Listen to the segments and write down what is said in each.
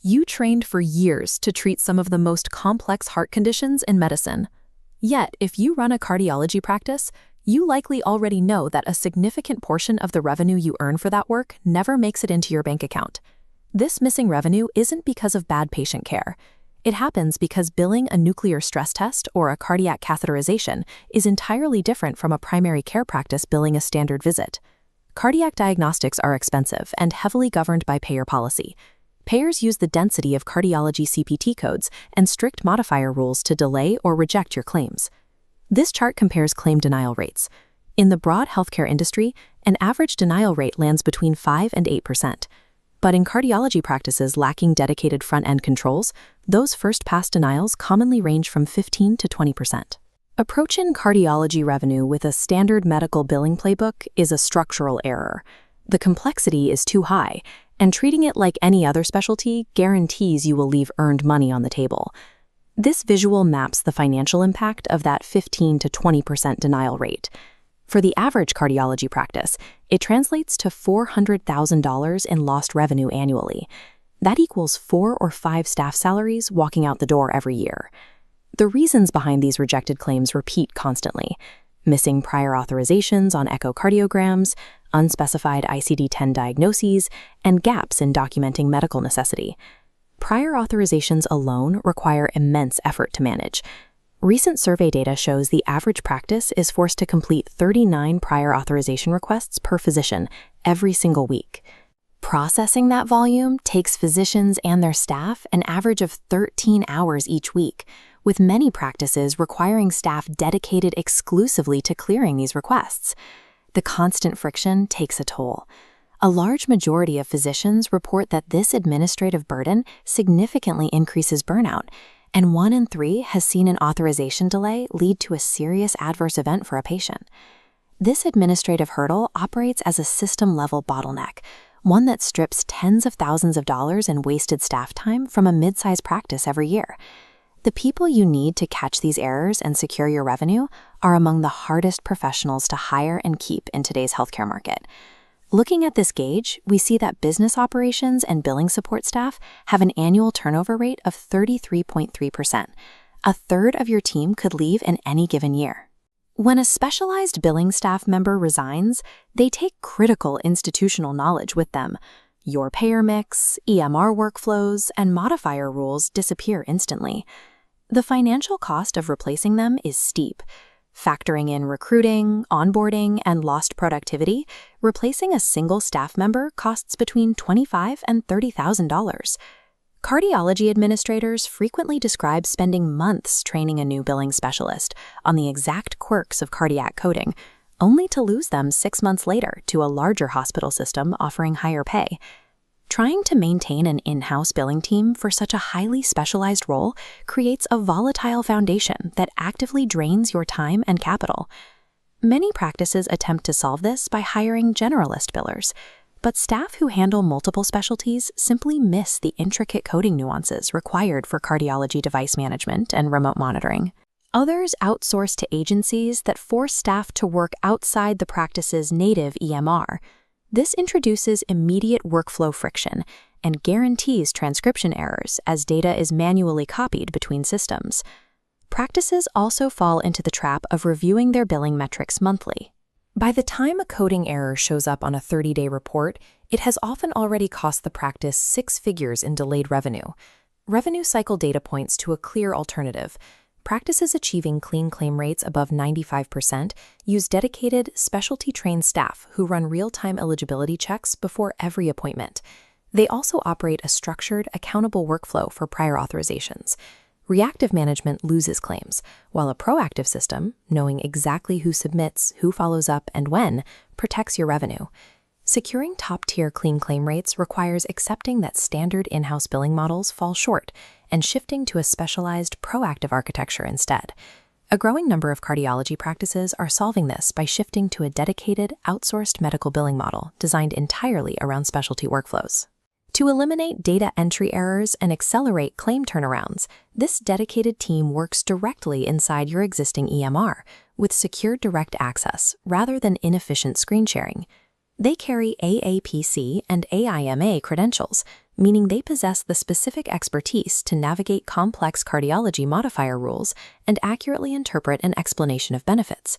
You trained for years to treat some of the most complex heart conditions in medicine. Yet, if you run a cardiology practice, you likely already know that a significant portion of the revenue you earn for that work never makes it into your bank account. This missing revenue isn't because of bad patient care. It happens because billing a nuclear stress test or a cardiac catheterization is entirely different from a primary care practice billing a standard visit. Cardiac diagnostics are expensive and heavily governed by payer policy. Payers use the density of cardiology CPT codes and strict modifier rules to delay or reject your claims. This chart compares claim denial rates. In the broad healthcare industry, an average denial rate lands between 5 and 8%. But in cardiology practices lacking dedicated front-end controls, those first-pass denials commonly range from 15 to 20%. Approaching cardiology revenue with a standard medical billing playbook is a structural error. The complexity is too high, and treating it like any other specialty guarantees you will leave earned money on the table. This visual maps the financial impact of that 15 to 20% denial rate. For the average cardiology practice, it translates to $400,000 in lost revenue annually. That equals 4 or 5 staff salaries walking out the door every year. The reasons behind these rejected claims repeat constantly: missing prior authorizations on echocardiograms, unspecified ICD-10 diagnoses, and gaps in documenting medical necessity. Prior authorizations alone require immense effort to manage. Recent survey data shows the average practice is forced to complete 39 prior authorization requests per physician every single week. Processing that volume takes physicians and their staff an average of 13 hours each week, with many practices requiring staff dedicated exclusively to clearing these requests. The constant friction takes a toll. A large majority of physicians report that this administrative burden significantly increases burnout, and 1 in 3 has seen an authorization delay lead to a serious adverse event for a patient. This administrative hurdle operates as a system-level bottleneck, one that strips tens of thousands of dollars in wasted staff time from a mid-sized practice every year. The people you need to catch these errors and secure your revenue are among the hardest professionals to hire and keep in today's healthcare market. Looking at this gauge, we see that business operations and billing support staff have an annual turnover rate of 33.3%. A third of your team could leave in any given year. When a specialized billing staff member resigns, they take critical institutional knowledge with them. Your payer mix, EMR workflows, and modifier rules disappear instantly. The financial cost of replacing them is steep. Factoring in recruiting, onboarding, and lost productivity, replacing a single staff member costs between $25,000 and $30,000. Cardiology administrators frequently describe spending months training a new billing specialist on the exact quirks of cardiac coding, only to lose them 6 months later to a larger hospital system offering higher pay. Trying to maintain an in-house billing team for such a highly specialized role creates a volatile foundation that actively drains your time and capital. Many practices attempt to solve this by hiring generalist billers, but staff who handle multiple specialties simply miss the intricate coding nuances required for cardiology device management and remote monitoring. Others outsource to agencies that force staff to work outside the practice's native EMR. This introduces immediate workflow friction and guarantees transcription errors as data is manually copied between systems. Practices also fall into the trap of reviewing their billing metrics monthly. By the time a coding error shows up on a 30-day report, it has often already cost the practice 6 figures in delayed revenue. Revenue cycle data points to a clear alternative. Practices achieving clean claim rates above 95% use dedicated, specialty-trained staff who run real-time eligibility checks before every appointment. They also operate a structured, accountable workflow for prior authorizations. Reactive management loses claims, while a proactive system, knowing exactly who submits, who follows up, and when, protects your revenue. Securing top-tier clean claim rates requires accepting that standard in-house billing models fall short and shifting to a specialized, proactive architecture instead. A growing number of cardiology practices are solving this by shifting to a dedicated, outsourced medical billing model designed entirely around specialty workflows. To eliminate data entry errors and accelerate claim turnarounds, this dedicated team works directly inside your existing EMR with secure direct access rather than inefficient screen sharing. They carry AAPC and AIMA credentials, meaning they possess the specific expertise to navigate complex cardiology modifier rules and accurately interpret an explanation of benefits.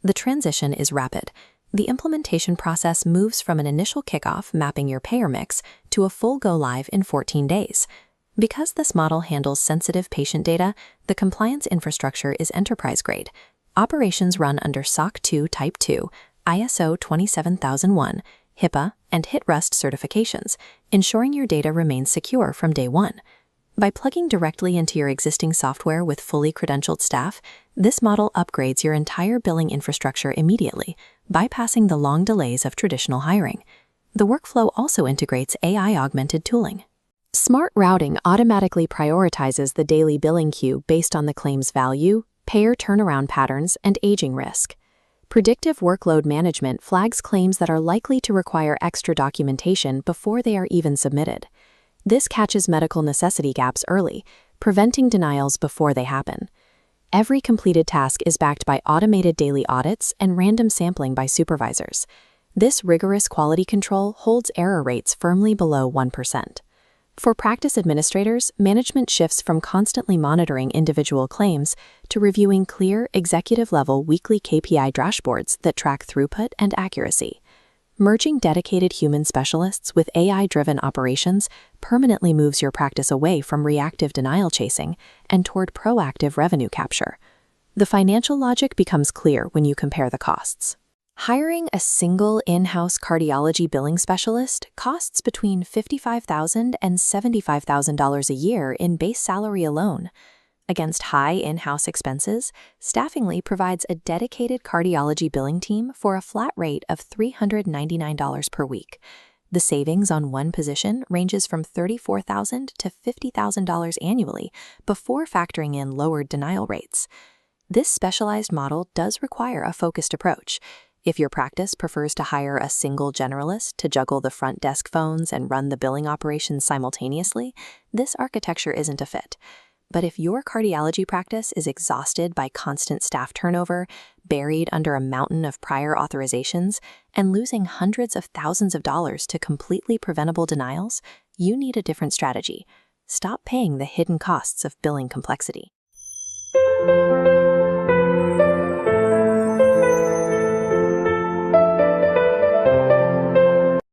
The transition is rapid. The implementation process moves from an initial kickoff mapping your payer mix to a full go-live in 14 days. Because this model handles sensitive patient data, the compliance infrastructure is enterprise-grade. Operations run under SOC 2 Type 2, ISO 27001, HIPAA, and HITRUST certifications, ensuring your data remains secure from day one. By plugging directly into your existing software with fully credentialed staff, this model upgrades your entire billing infrastructure immediately, bypassing the long delays of traditional hiring. The workflow also integrates AI-augmented tooling. Smart routing automatically prioritizes the daily billing queue based on the claim's value, payer turnaround patterns, and aging risk. Predictive workload management flags claims that are likely to require extra documentation before they are even submitted. This catches medical necessity gaps early, preventing denials before they happen. Every completed task is backed by automated daily audits and random sampling by supervisors. This rigorous quality control holds error rates firmly below 1%. For practice administrators, management shifts from constantly monitoring individual claims to reviewing clear, executive-level weekly KPI dashboards that track throughput and accuracy. Merging dedicated human specialists with AI-driven operations permanently moves your practice away from reactive denial chasing and toward proactive revenue capture. The financial logic becomes clear when you compare the costs. Hiring a single in-house cardiology billing specialist costs between $55,000 and $75,000 a year in base salary alone. Against high in-house expenses, Staffingly provides a dedicated cardiology billing team for a flat rate of $399 per week. The savings on one position ranges from $34,000 to $50,000 annually before factoring in lowered denial rates. This specialized model does require a focused approach. If your practice prefers to hire a single generalist to juggle the front desk phones and run the billing operations simultaneously, this architecture isn't a fit. But if your cardiology practice is exhausted by constant staff turnover, buried under a mountain of prior authorizations, and losing hundreds of thousands of dollars to completely preventable denials, you need a different strategy. Stop paying the hidden costs of billing complexity.